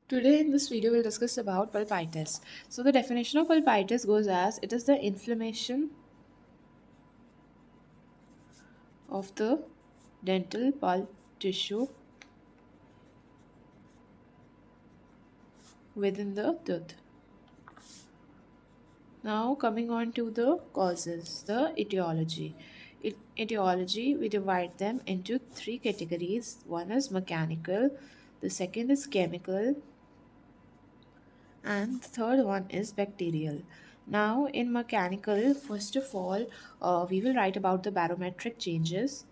Today in this video we'll discuss about pulpitis. So the definition of pulpitis goes as it is the inflammation of the dental pulp tissue within the tooth. Now coming on to the causes, the etiology. Etiology, we divide them into three categories. One is mechanical, the second is chemical, and the third one is bacterial. Now in mechanical, first of all, we will write about the barometric changes,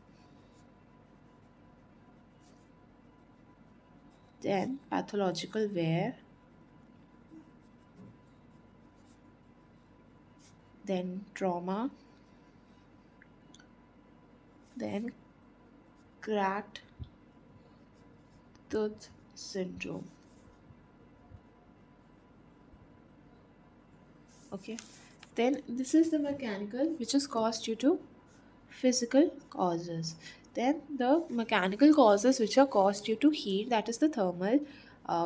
then pathological wear, then trauma, then cracked tooth syndrome. Okay, then this is the mechanical, which is caused due to physical causes. Then the mechanical causes which are caused due to heat, that is the thermal.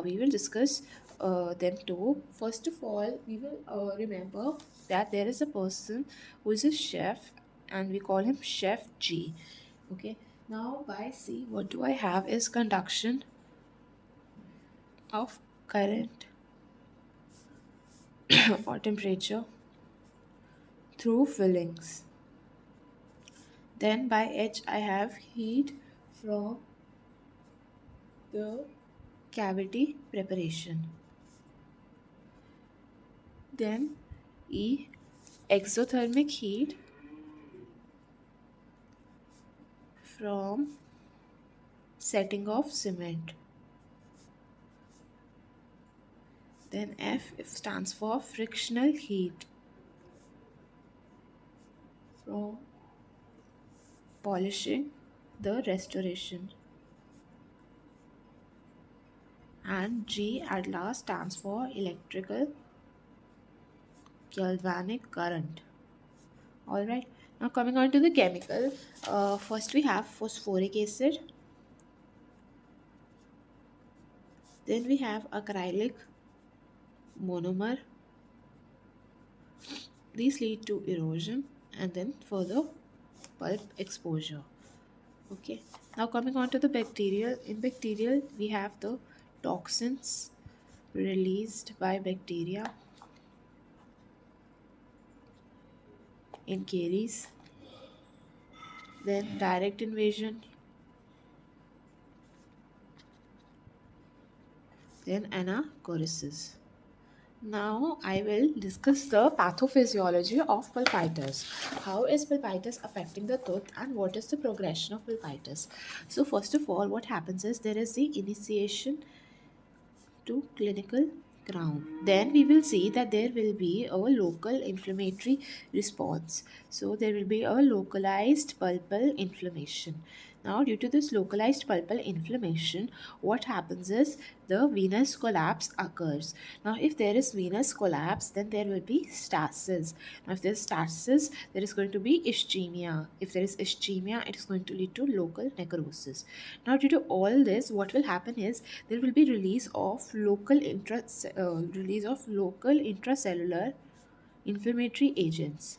We will discuss them too. First of all, we will remember that there is a person who is a chef, and we call him Chef G. Okay, now by C, what do I have is conduction of current or temperature through fillings. Then by H, I have heat from the cavity preparation. Then E, exothermic heat from setting of cement. Then F, stands for frictional heat from polishing the restoration. And G at last stands for electrical galvanic current. Alright, now coming on to the chemical, first we have phosphoric acid, then we have acrylic monomer. These lead to erosion and then further pulp exposure. Okay, now coming on to the bacterial. In bacterial, we have the toxins released by bacteria in caries, then direct invasion, then anacoresis. Now I will discuss the pathophysiology of pulpitis. How is pulpitis affecting the tooth and what is the progression of pulpitis? So first of all, what happens is there is the initiation to clinical crown. Then we will see that there will be a local inflammatory response. So there will be a localized pulpal inflammation. Now due to this localized pulpal inflammation, what happens is the venous collapse occurs. Now if there is venous collapse, then there will be stasis. Now if there is stasis, there is going to be ischemia. If there is ischemia, it is going to lead to local necrosis. Now due to all this, what will happen is there will be release of local intracellular inflammatory agents.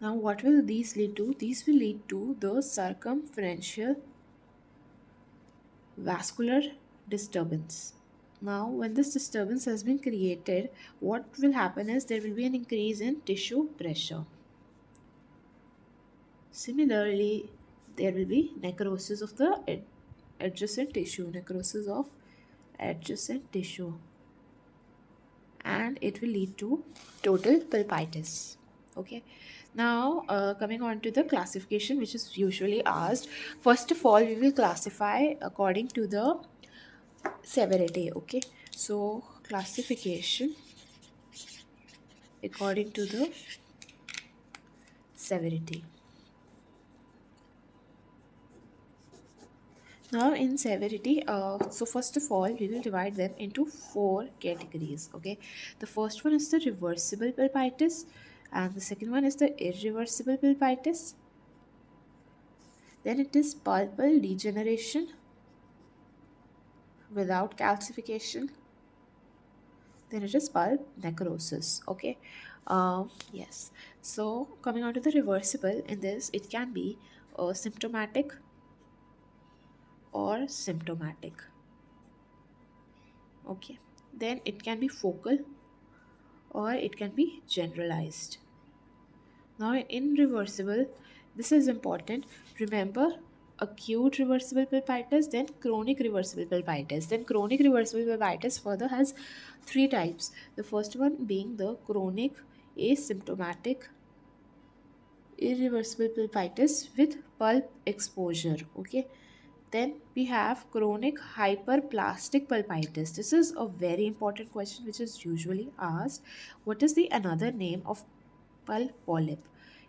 Now what will these lead to? These will lead to the circumferential vascular disturbance. Now when this disturbance has been created, what will happen is there will be an increase in tissue pressure. Similarly, there will be necrosis of the adjacent tissue, and it will lead to total pulpitis. Okay, now coming on to the classification, which is usually asked. First of all, we will classify according to the severity. Okay, so classification according to the severity. Now in severity, so first of all, we will divide them into four categories. Okay, the first one is the reversible pulpitis, and the second one is the irreversible pulpitis. Then it is pulpal degeneration without calcification. Then it is pulp necrosis. Okay. Yes. So coming on to the reversible, in this it can be symptomatic or symptomatic. Okay. Then it can be focal or it can be generalized. Now, in reversible, this is important. Remember, acute reversible pulpitis, then chronic reversible pulpitis. Then chronic reversible pulpitis further has three types. The first one being the chronic asymptomatic irreversible pulpitis with pulp exposure. Okay. Then we have chronic hyperplastic pulpitis. This is a very important question which is usually asked. What is the another name of pulp polyp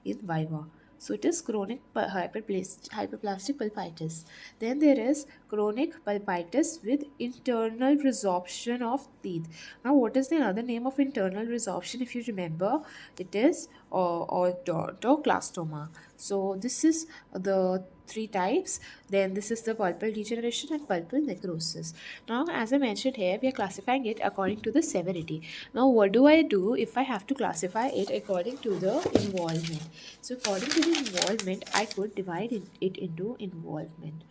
in viva? So it is chronic hyperplastic pulpitis. Then there is chronic pulpitis with internal resorption of teeth. Now, what is the other name of internal resorption? If you remember, it is odontoclastoma. So this is the three types. Then this is the pulpal degeneration and pulpal necrosis. Now, as I mentioned here, we are classifying it according to the severity. Now, what do I do if I have to classify it according to the involvement? So, according to the involvement, I could divide it into involvement.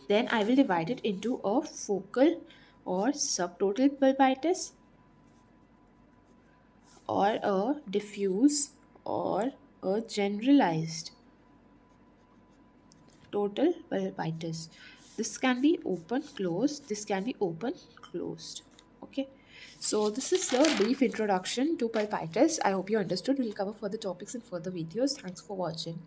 Then I will divide it into a focal or subtotal pulpitis, or a diffuse, or a generalized total pulpitis. This can be open, closed. This can be open, closed. Okay. So this is a brief introduction to pulpitis. I hope you understood. We'll cover further topics in further videos. Thanks for watching.